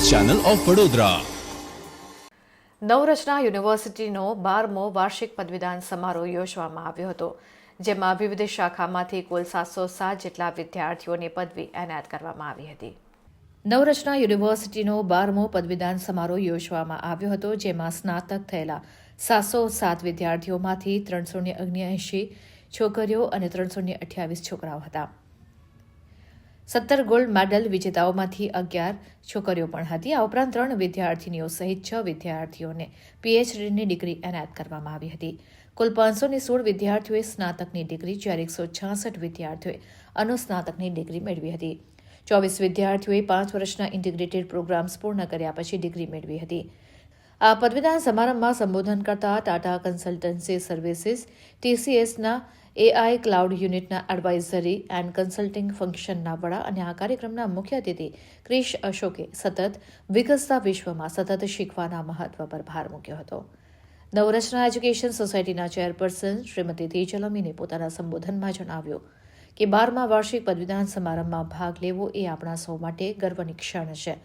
Channel of Vadodara. નવરચના યુનિવર્સિટીનો 12મો વાર્ષિક પદવીદાન સમારોહ યોજવામાં આવ્યો હતો, જેમાં વિવિધ શાખામાંથી કુલ 707 જેટલા વિદ્યાર્થીઓને પદવી એનાયત કરવામાં આવી હતી. નવરચના યુનિવર્સિટીનો 12મો પદવીદાન સમારોહ યોજવામાં આવ્યો હતો, જેમાં સ્નાતક થયેલા 707 વિદ્યાર્થીઓમાંથી 379 છોકરીઓ અને 328 છોકરાઓ હતા. 17 ગોલ્ડ મેડલ વિજેતાઓમાંથી 11 છોકરીઓ પણ હતી. આ ઉપરાંત 3 વિદ્યાર્થીનીઓ સહિત 6 વિદ્યાર્થીઓને પીએચડીની ડિગ્રી એનાયત કરવામાં આવી હતી. કુલ 516 વિદ્યાર્થીઓએ સ્નાતકની ડિગ્રી, જ્યારે 166 વિદ્યાર્થીઓએ અનુસ્નાતકની ડિગ્રી મેળવી હતી. 24 વિદ્યાર્થીઓએ 5 વર્ષના ઇન્ટિગ્રેટેડ પ્રોગ્રામ્સ પૂર્ણ કર્યા પછી ડિગ્રી મેળવી હતી. આ પદવીદાન સમારંભમાં સંબોધન કરતા ટાટા કન્સલ્ટન્સી સર્વિસીસ TCSના AI ક્લાઉડ યુનિટના એડવાઇઝરી એન્ડ કન્સલ્ટિંગ ફંક્શનના વડા અને આ કાર્યક્રમના મુખ્ય અતિથિ ક્રિશ અશોકે સતત વિકસતા વિશ્વમાં સતત શીખવાના મહત્વ પર ભાર મૂક્યો હતો. નવરચના એજ્યુકેશન સોસાયટીના ચેરપર્સન શ્રીમતી તેજલ અમીને પોતાના સંબોધનમાં જણાવ્યું કે 12મા વાર્ષિક પદવીદાન સમારંભમાં ભાગ લેવો એ આપણા સૌ માટે ગર્વની ક્ષણ છે.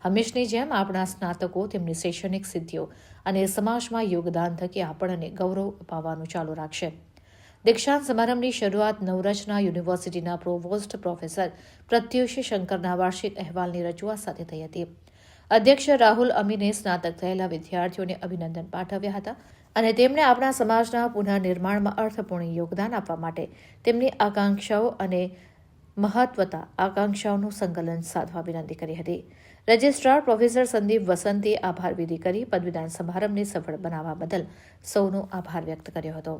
હંમેશની જેમ આપણા સ્નાતકો તેમની શૈક્ષણિક સિદ્ધિઓ અને સમાજમાં યોગદાન થકી આપણને ગૌરવ અપાવવાનું ચાલુ રાખશે. દીક્ષાંત સમારંભની શરૂઆત નવરચના યુનિવર્સિટીના પ્રોવોસ્ટ પ્રોફેસર પ્રત્યુષ શંકરના વાર્ષિક અહેવાલની રજૂઆત સાથે થઈ હતી. અધ્યક્ષ રાહુલ અમીને સ્નાતક થયેલા વિદ્યાર્થીઓને અભિનંદન પાઠવ્યા હતા અને તેમણે આપણા સમાજના પુનઃનિર્માણમાં અર્થપૂર્ણ યોગદાન આપવા માટે તેમની આકાંક્ષાઓ અને મહત્વતા આકાંક્ષાઓનું સંકલન સાધવા વિનંતી કરી હતી. રજિસ્ટ્રાર પ્રોફેસર સંદીપ વસંતે આભાર વિધિ કરી પદવીદાન સમારંભને સફળ બનાવવા બદલ સૌનો આભાર વ્યક્ત કર્યો હતો.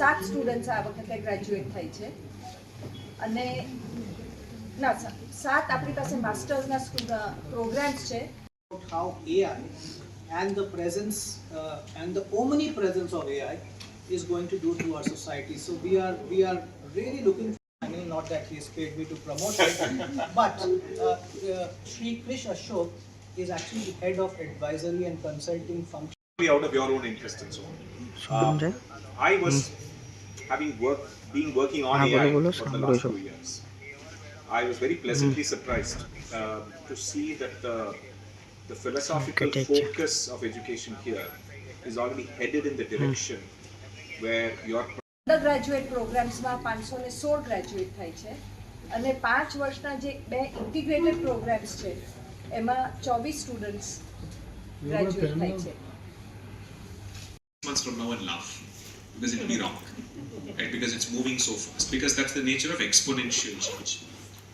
7 સ્ટુડન્ટ્સ આ વખતે ગ્રેજ્યુએટ થઈ છે અને 7 આપણી પાસે માસ્ટર્સના પ્રોગ્રામ્સ છે. How AI and the presence and the omnipresence of AI is going to do to our society. So we are really looking. I mean, not that he has paid me to promote it, but Shri Krish Ashok is actually the head of advisory and consulting function. Out of your own interest and so on. I was working on AI for the last 2 years. I was very pleasantly surprised to see that the philosophical focus of education here is already headed in the direction where your undergraduate પ્રોગ્રામ્સમાં 516 graduate થાય છે અને 5 વર્ષના જે 2 integrated programs છે એમાં 24 students graduate થાય છે. Months from now and laugh because it will be wrong, right? Because it's moving so fast, because that's the nature of exponential change.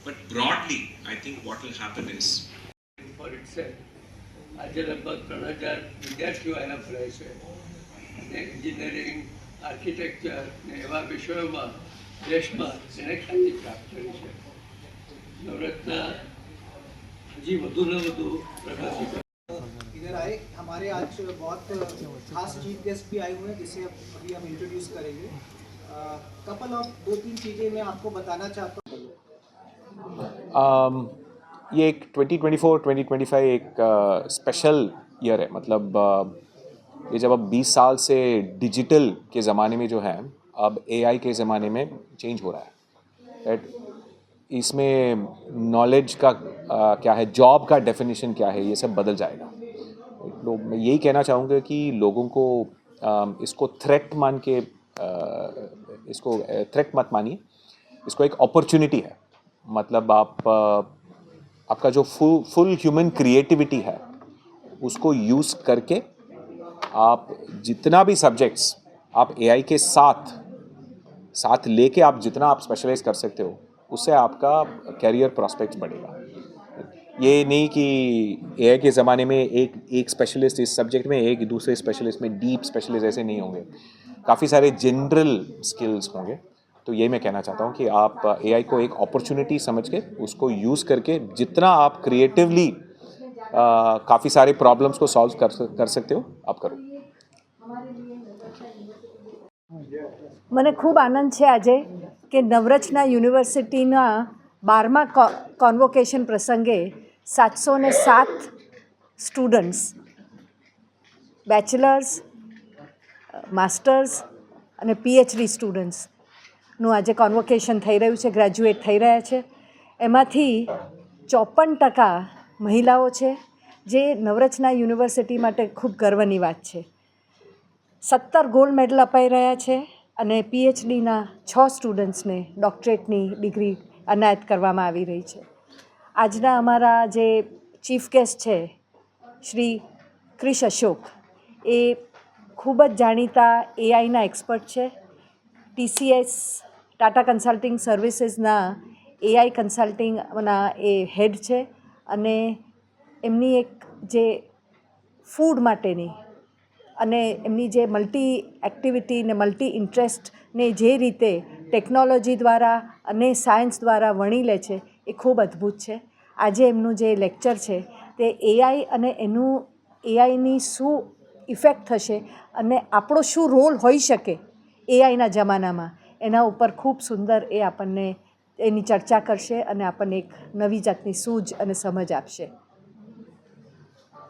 But broadly, I think what will happen is for itself. આજે લગભગ 3000 વિદ્યાર્થીઓ એના ભણે છે અને engineering, architecture ને એવા વિષયોમાં દેશમાં એને ખ્યાતિ પ્રાપ્ત કરી છે. નવરત્ના હજી વધુ ને વધુ પ્રગતિ કરે. इधर आए, हमारे आज बहुत खास चीफ गेस्ट भी आए हुए हैं जिसे अभी हम इंट्रोड्यूस करेंगे. कपल ऑफ 2-3 चीज़ें मैं आपको बताना चाहता हूँ. ये एक 2024-2025 एक स्पेशल ईयर है. मतलब ये जब अब 20 साल से डिजिटल के ज़माने में जो है, अब AI के ज़माने में चेंज हो रहा है, राइट. इसमें नॉलेज का क्या है, जॉब का डेफिनेशन क्या है, ये सब बदल जाएगा. लोग, मैं यही कहना चाहूँगा कि लोगों को इसको थ्रेट मान के इसको थ्रेट मत मानिए, इसको एक अपॉर्चुनिटी है. मतलब आपका जो फुल ह्यूमन क्रिएटिविटी है उसको यूज़ करके आप जितना भी सब्जेक्ट्स आप AI के साथ लेके आप जितना आप स्पेशलाइज कर सकते हो, उससे आपका कैरियर प्रॉस्पेक्ट्स बढ़ेगा. ये नहीं कि AI के ज़माने में एक स्पेशलिस्ट इस सब्जेक्ट में, एक दूसरे स्पेशलिस्ट में डीप स्पेशलिस्ट ऐसे नहीं होंगे. काफ़ी सारे जनरल स्किल्स होंगे. तो ये मैं कहना चाहता हूँ कि आप AI को एक अपॉर्चुनिटी समझ के उसको यूज़ करके जितना आप क्रिएटिवली काफ़ी सारे प्रॉब्लम्स को सॉल्व कर सकते हो, आप करो. મને ખૂબ આનંદ છે આજે કે નવરચના યુનિવર્સિટીના 12મા કોન્વોકેશન પ્રસંગે 707 સ્ટુડન્ટ્સ, બેચલર્સ, માસ્ટર્સ અને PhD સ્ટુડન્ટ્સનું આજે કોન્વોકેશન થઈ રહ્યું છે, ગ્રેજ્યુએટ થઈ રહ્યા છે. એમાંથી 54% મહિલાઓ છે, જે નવરચના યુનિવર્સિટી માટે ખૂબ ગર્વની વાત છે. 17 ગોલ્ડ મેડલ અપાઈ રહ્યા છે અને પીએચડીના 6 સ્ટુડન્ટ્સને ડોક્ટરેટની ડિગ્રી એનાયત કરવામાં આવી રહી છે. આજના અમારા જે ચીફ ગેસ્ટ છે શ્રી ક્રિશ અશોક, એ ખૂબ જ જાણીતા એઆઈના એક્સપર્ટ છે. TCS ટાટા કન્સલ્ટિંગ સર્વિસીસના એઆઈ કન્સલ્ટિંગના એ હેડ છે અને એમની એક જે ફૂડ માટેની અને એમની જે મલ્ટી એક્ટિવિટી ને મલ્ટી ઇન્ટરેસ્ટને જે રીતે ટેકનોલોજી દ્વારા અને સાયન્સ દ્વારા વણી લે છે એ ખૂબ અદ્ભુત છે. આજે એમનું જે લેક્ચર છે તે એઆઈ અને એઆઈની શું ઇફેક્ટ થશે અને આપણો શું રોલ હોઈ શકે એઆઈના જમાનામાં, એના ઉપર ખૂબ સુંદર એ આપણને એની ચર્ચા કરશે અને આપણને એક નવી જાતની સૂઝ અને સમજ આપશે.